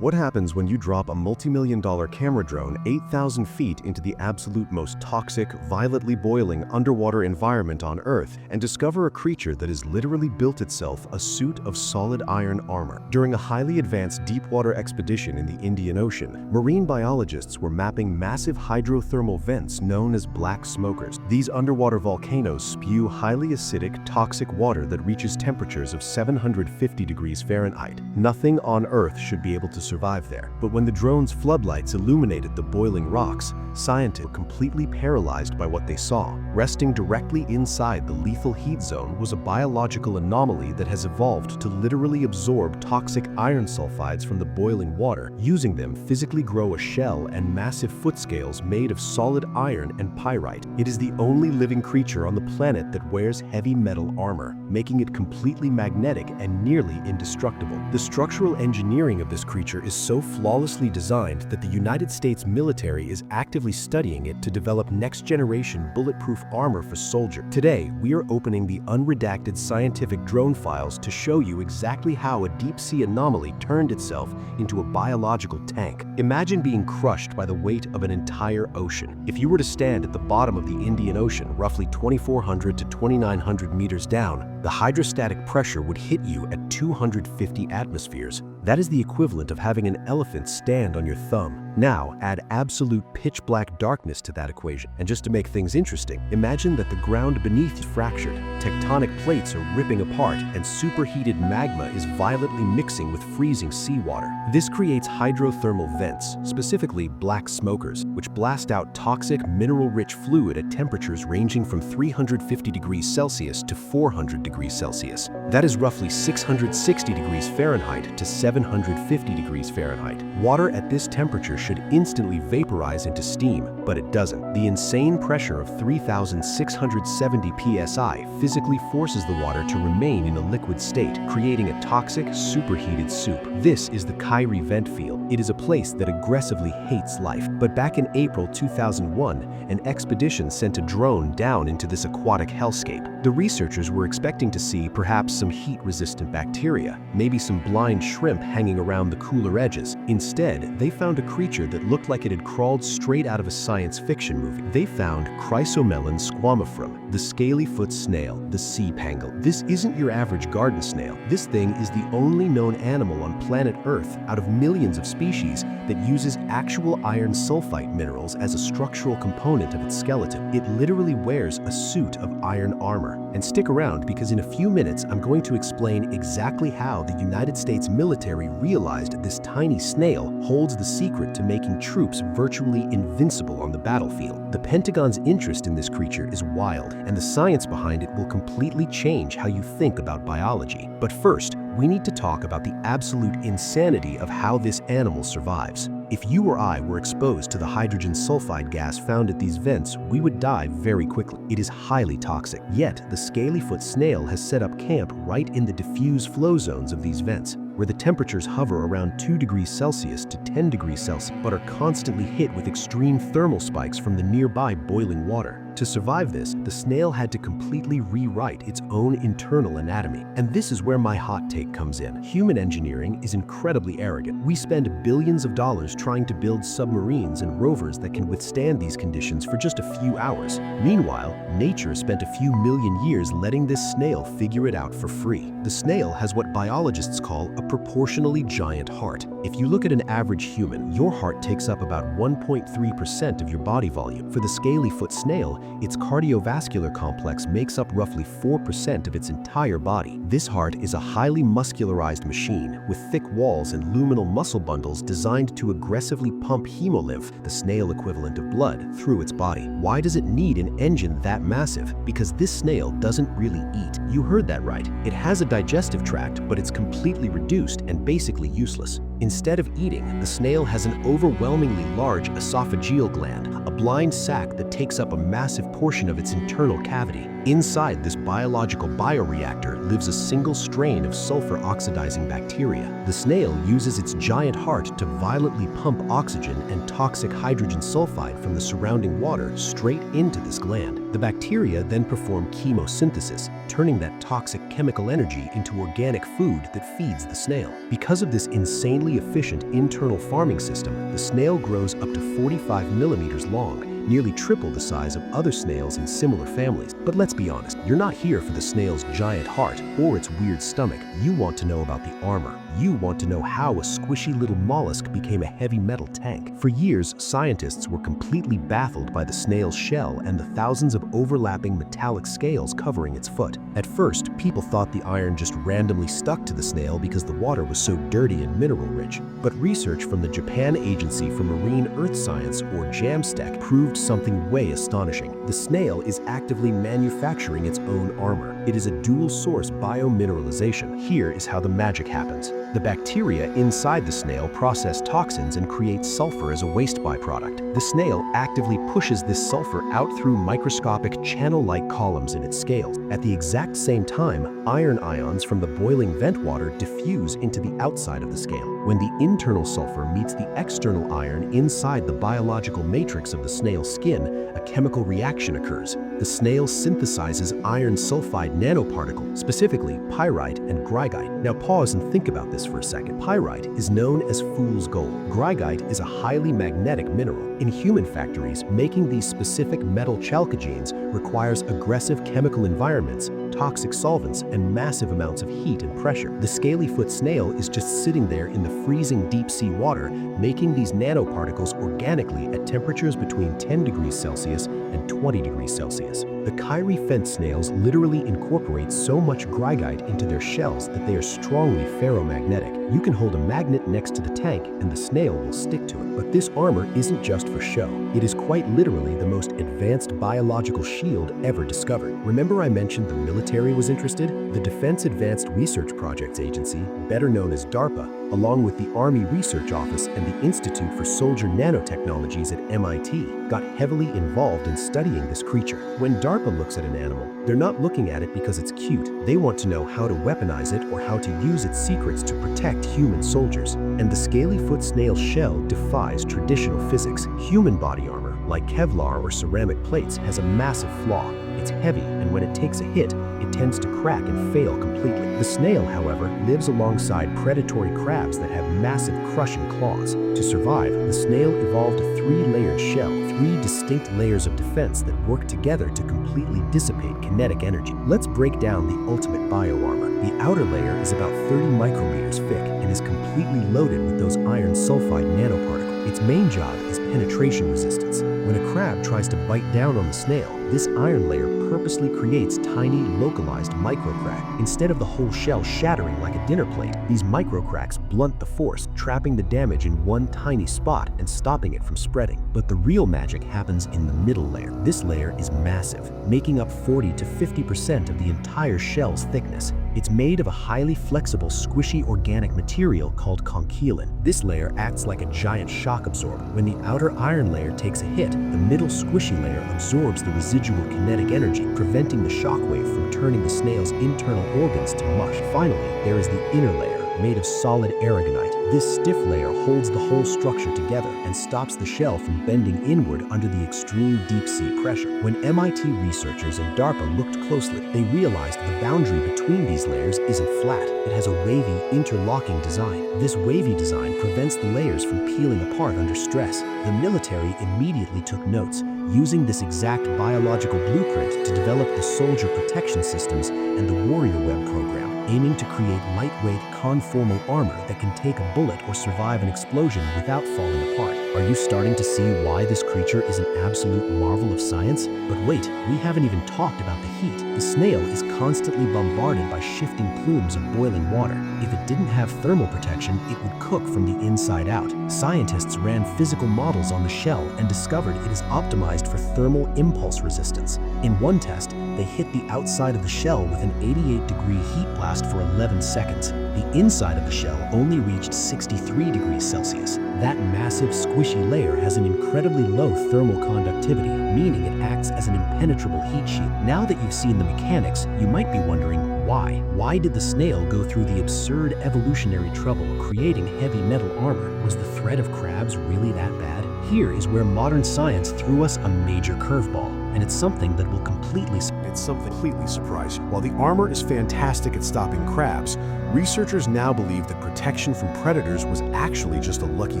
What happens when you drop a multi-million-dollar camera drone 8,000 feet into the absolute most toxic, violently boiling underwater environment on Earth and discover a creature that has literally built itself a suit of solid iron armor? During a highly advanced deep-water expedition in the Indian Ocean, marine biologists were mapping massive hydrothermal vents known as black smokers. These underwater volcanoes spew highly acidic, toxic water that reaches temperatures of 750 degrees Fahrenheit. Nothing on Earth should be able to survive there. But when the drone's floodlights illuminated the boiling rocks, scientists were completely paralyzed by what they saw. Resting directly inside the lethal heat zone was a biological anomaly that has evolved to literally absorb toxic iron sulfides from the boiling water, using them physically grow a shell and massive foot scales made of solid iron and pyrite. It is the only living creature on the planet that wears heavy metal armor, making it completely magnetic and nearly indestructible. The structural engineering of this creature is so flawlessly designed that the United States military is actively studying it to develop next-generation bulletproof armor for soldiers. Today, we are opening the unredacted scientific drone files to show you exactly how a deep-sea anomaly turned itself into a biological tank. Imagine being crushed by the weight of an entire ocean. If you were to stand at the bottom of the Indian Ocean, roughly 2,400 to 2,900 meters down, the hydrostatic pressure would hit you at 250 atmospheres. That is the equivalent of having an elephant stand on your thumb. Now, add absolute pitch-black darkness to that equation. And just to make things interesting, imagine that the ground beneath is fractured, tectonic plates are ripping apart, and superheated magma is violently mixing with freezing seawater. This creates hydrothermal vents, specifically black smokers, which blast out toxic, mineral-rich fluid at temperatures ranging from 350 degrees Celsius to 400 degrees Celsius. That is roughly 660 degrees Fahrenheit to 750 degrees Fahrenheit. Water at this temperature should instantly vaporize into steam, but it doesn't. The insane pressure of 3,670 psi physically forces the water to remain in a liquid state, creating a toxic, superheated soup. This is the Kyrie vent field. It is a place that aggressively hates life. But back in April 2001, an expedition sent a drone down into this aquatic hellscape. The researchers were expecting to see perhaps some heat-resistant bacteria, maybe some blind shrimp hanging around the cooler edges. Instead, they found a creature that looked like it had crawled straight out of a science fiction movie. They found Chrysomallon squamiferum, the scaly-foot snail, the sea pangle. This isn't your average garden snail. This thing is the only known animal on planet Earth out of millions of species that uses actual iron sulfide minerals as a structural component of its skeleton. It literally wears a suit of iron armor. And stick around, because in a few minutes I'm going to explain exactly how the United States military realized this tiny snail holds the secret to making troops virtually invincible on the battlefield. The Pentagon's interest in this creature is wild, and the science behind it will completely change how you think about biology. But first, we need to talk about the absolute insanity of how this animal survives. If you or I were exposed to the hydrogen sulfide gas found at these vents, we would die very quickly. It is highly toxic. Yet, the scaly-foot snail has set up camp right in the diffuse flow zones of these vents, where the temperatures hover around 2 degrees Celsius to 10 degrees Celsius, but are constantly hit with extreme thermal spikes from the nearby boiling water. To survive this, the snail had to completely rewrite its own internal anatomy. And this is where my hot take comes in. Human engineering is incredibly arrogant. We spend billions of dollars trying to build submarines and rovers that can withstand these conditions for just a few hours. Meanwhile, nature spent a few million years letting this snail figure it out for free. The snail has what biologists call a proportionally giant heart. If you look at an average human, your heart takes up about 1.3% of your body volume. For the scaly-foot snail, its cardiovascular complex makes up roughly 4% of its entire body. This heart is a highly muscularized machine with thick walls and luminal muscle bundles designed to aggressively pump hemolymph, the snail equivalent of blood, through its body. Why does it need an engine that massive? Because this snail doesn't really eat. You heard that right. It has a digestive tract, but it's completely reduced and basically useless. Instead of eating, the snail has an overwhelmingly large esophageal gland, a blind sac that takes up a massive portion of its internal cavity. Inside this biological bioreactor lives a single strain of sulfur-oxidizing bacteria. The snail uses its giant heart to violently pump oxygen and toxic hydrogen sulfide from the surrounding water straight into this gland. The bacteria then perform chemosynthesis, turning that toxic chemical energy into organic food that feeds the snail. Because of this insanely efficient internal farming system, the snail grows up to 45 millimeters long, nearly triple the size of other snails in similar families. But let's be honest, you're not here for the snail's giant heart or its weird stomach. You want to know about the armor. You want to know how a squishy little mollusk became a heavy metal tank. For years, scientists were completely baffled by the snail's shell and the thousands of overlapping metallic scales covering its foot. At first, people thought the iron just randomly stuck to the snail because the water was so dirty and mineral-rich. But research from the Japan Agency for Marine Earth Science, or JAMSTEC, proved something way astonishing. The snail is actively manufacturing its own armor. It is a dual-source biomineralization. Here is how the magic happens. The bacteria inside the snail process toxins and create sulfur as a waste byproduct. The snail actively pushes this sulfur out through microscopic channel-like columns in its scales. At the exact same time, iron ions from the boiling vent water diffuse into the outside of the scale. When the internal sulfur meets the external iron inside the biological matrix of the snail's skin, a chemical reaction occurs. The snail synthesizes iron-sulphide nanoparticle, specifically pyrite and greigite. Now pause and think about this for a second. Pyrite is known as fool's gold. Greigite is a highly magnetic mineral. In human factories, making these specific metal chalcogenes requires aggressive chemical environments, toxic solvents, and massive amounts of heat and pressure. The scaly-foot snail is just sitting there in the freezing deep-sea water, making these nanoparticles organically at temperatures between 10 degrees Celsius and 20 degrees Celsius. The Kyrie-fent snails literally incorporate so much greigite into their shells that they are strongly ferromagnetic. You can hold a magnet next to the tank and the snail will stick to it. But this armor isn't just for show. It is quite literally the most advanced biological shield ever discovered. Remember I mentioned the military was interested? The Defense Advanced Research Projects Agency, better known as DARPA, along with the Army Research Office and the Institute for Soldier Nanotechnologies at MIT, got heavily involved in studying this creature. When DARPA looks at an animal, they're not looking at it because it's cute. They want to know how to weaponize it or how to use its secrets to protect human soldiers. And the scaly-foot snail shell defies traditional physics. Human body armor, like Kevlar or ceramic plates, has a massive flaw. It's heavy, and when it takes a hit, it tends to crack and fail completely. The snail, however, lives alongside predatory crabs that have massive crushing claws. To survive, the snail evolved a three-layered shell, three distinct layers of defense that work together to completely dissipate kinetic energy. Let's break down the ultimate bioarmor. The outer layer is about 30 micrometers thick and is completely loaded with those iron-sulphide nanoparticles. Its main job is penetration resistance. When a crab tries to bite down on the snail, this iron layer purposely creates tiny, localized microcracks. Instead of the whole shell shattering like a dinner plate, these microcracks blunt the force, trapping the damage in one tiny spot and stopping it from spreading. But the real magic happens in the middle layer. This layer is massive, making up 40 to 50% of the entire shell's thickness. It's made of a highly flexible, squishy organic material called concheolin. This layer acts like a giant shock absorber. When the outer iron layer takes a hit, the middle squishy layer absorbs the residual kinetic energy, preventing the shockwave from turning the snail's internal organs to mush. Finally, there is the inner layer, made of solid aragonite. This stiff layer holds the whole structure together and stops the shell from bending inward under the extreme deep-sea pressure. When MIT researchers and DARPA looked closely, they realized the boundary between these layers isn't flat. It has a wavy, interlocking design. This wavy design prevents the layers from peeling apart under stress. The military immediately took notes, using this exact biological blueprint to develop the soldier protection systems and the warrior web program, aiming to create lightweight, conformal armor that can take a bullet or survive an explosion without falling apart. Are you starting to see why this creature is an absolute marvel of science? But wait, we haven't even talked about the heat. The snail is constantly bombarded by shifting plumes of boiling water. If it didn't have thermal protection, it would cook from the inside out. Scientists ran physical models on the shell and discovered it is optimized for thermal impulse resistance. In one test, they hit the outside of the shell with an 88-degree heat blast for 11 seconds. The inside of the shell only reached 63 degrees Celsius. That massive, squishy layer has an incredibly low thermal conductivity, meaning it acts as an impenetrable heat shield. Now that you've seen the mechanics, you might be wondering why. Why did the snail go through the absurd evolutionary trouble creating heavy metal armor? Was the threat of crabs really that bad? Here is where modern science threw us a major curveball, and it's something that will completely surprise you. While the armor is fantastic at stopping crabs, researchers now believe that protection from predators was actually just a lucky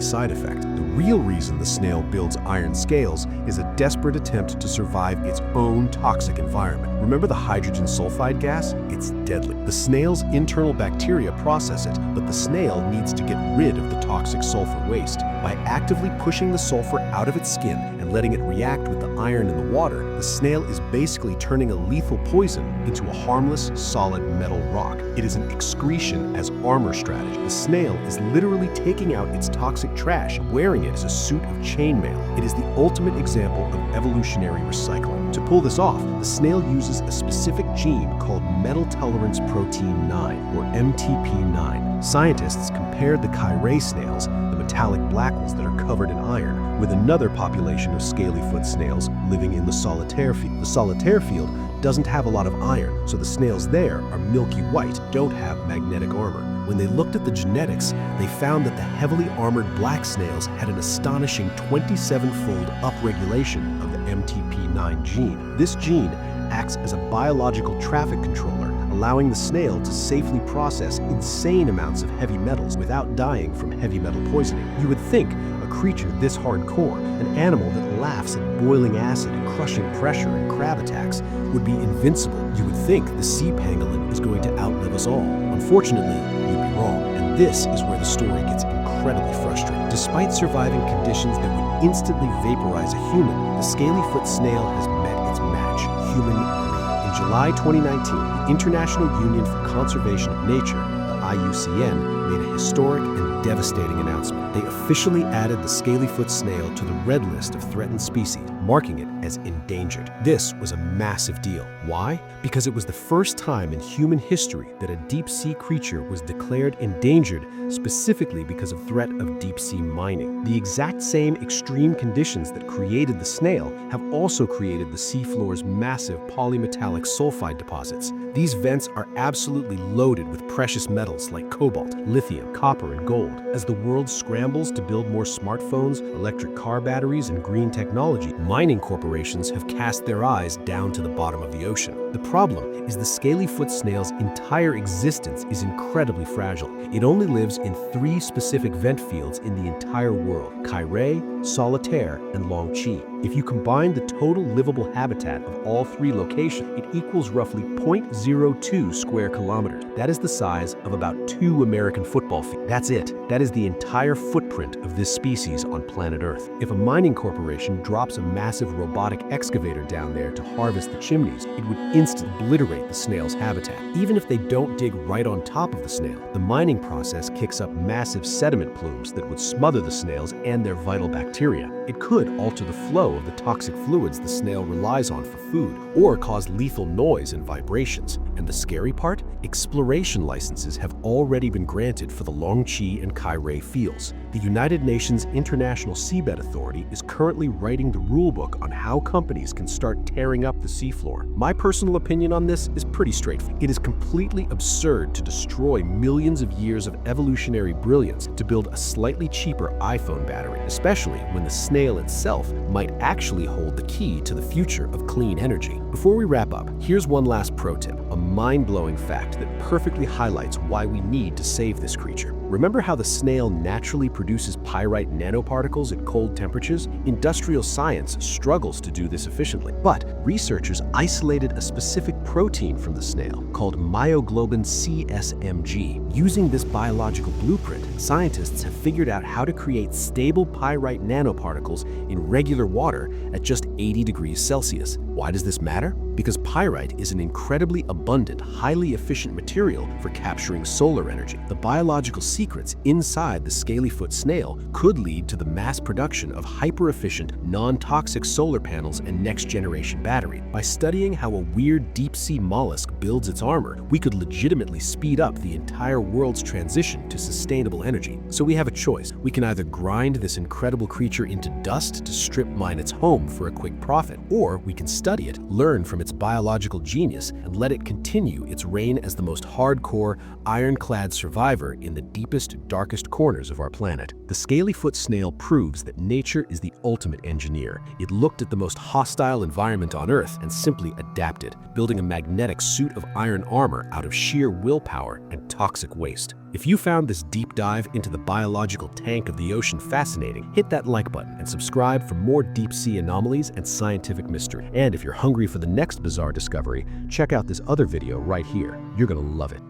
side effect. The real reason the snail builds iron scales is a desperate attempt to survive its own toxic environment. Remember the hydrogen sulfide gas? It's deadly. The snail's internal bacteria process it, but the snail needs to get rid of the toxic sulfur waste. By actively pushing the sulfur out of its skin and letting it react with the iron in the water, the snail is basically turning a lethal poison into a harmless, solid metal rock. It is an excretion as armor strategy. The snail is literally taking out its toxic trash, wearing it as a suit of chainmail. It is the ultimate example of evolutionary recycling. To pull this off, the snail uses a specific gene called metal tolerance protein 9, or MTP9. Scientists compared the Chrysomallon snails, the metallic black ones that are covered in iron, with another population of scaly-foot snails living in the solitaire field. The solitaire field doesn't have a lot of iron, so the snails there are milky white, don't have magnetic armor. When they looked at the genetics, they found that the heavily armored black snails had an astonishing 27-fold upregulation of the MTP9 gene. This gene acts as a biological traffic controller, allowing the snail to safely process insane amounts of heavy metals without dying from heavy metal poisoning. You would think a creature this hardcore, an animal that laughs at boiling acid and crushing pressure and crab attacks, would be invincible. You would think the sea pangolin is going to outlive us all. Unfortunately, you'd be wrong, and this is where the story gets incredibly frustrating. Despite surviving conditions that would instantly vaporize a human, the scaly-foot snail has met its match, human greed. In July 2019, the International Union for Conservation of Nature, the IUCN, made a historic and devastating announcement. They officially added the scaly-foot snail to the Red List of threatened species, marking it as endangered. This was a massive deal. Why? Because it was the first time in human history that a deep-sea creature was declared endangered specifically because of threat of deep-sea mining. The exact same extreme conditions that created the snail have also created the seafloor's massive polymetallic sulfide deposits. These vents are absolutely loaded with precious metals like cobalt, lithium, copper, and gold. As the world scrambles to build more smartphones, electric car batteries, and green technology, mining corporations have cast their eyes down to the bottom of the ocean. The problem is the scaly-foot snail's entire existence is incredibly fragile. It only lives in 3 specific vent fields in the entire world: Chrysomallon, Solitaire, and Longqi. If you combine the total livable habitat of all 3 locations, it equals roughly 0.02 square kilometers. That is the size of about 2 American football fields. That's it. That is the entire footprint of this species on planet Earth. If a mining corporation drops a massive robotic excavator down there to harvest the chimneys, it would instantly obliterate the snail's habitat. Even if they don't dig right on top of the snail, the mining process kicks up massive sediment plumes that would smother the snails and their vital bacteria. It could alter the flow of the toxic fluids the snail relies on for food, or cause lethal noise and vibrations. And the scary part? Exploration licenses have already been granted for the Longqi and Chrysomallon fields. The United Nations International Seabed Authority is currently writing the rulebook on how companies can start tearing up the seafloor. My personal opinion on this is pretty straightforward. It is completely absurd to destroy millions of years of evolutionary brilliance to build a slightly cheaper iPhone battery, especially when the snail itself might actually hold the key to the future of clean energy. Before we wrap up, here's one last pro tip, a mind-blowing fact that perfectly highlights why we need to save this creature. Remember how the snail naturally produces pyrite nanoparticles at cold temperatures? Industrial science struggles to do this efficiently, but researchers isolated a specific protein from the snail called myoglobin CSMG. Using this biological blueprint, scientists have figured out how to create stable pyrite nanoparticles in regular water at just 80 degrees Celsius. Why does this matter? Because pyrite is an incredibly abundant, highly efficient material for capturing solar energy. The biological secrets inside the scaly-foot snail could lead to the mass production of hyper-efficient, non-toxic solar panels and next-generation batteries. By studying how a weird deep-sea mollusk builds its armor, we could legitimately speed up the entire world's transition to sustainable energy. So we have a choice. We can either grind this incredible creature into dust to strip mine its home for a quick profit, or we can study it, learn from its biological genius, and let it continue its reign as the most hardcore, ironclad survivor in the deepest, darkest corners of our planet. The scaly-foot snail proves that nature is the ultimate engineer. It looked at the most hostile environment on Earth and simply adapted, building a magnetic suit of iron armor out of sheer willpower and toxic waste. If you found this deep dive into the biological tank of the ocean fascinating, hit that like button and subscribe for more deep-sea anomalies and scientific mystery. And if you're hungry for the next bizarre discovery, check out this other video right here. You're gonna love it.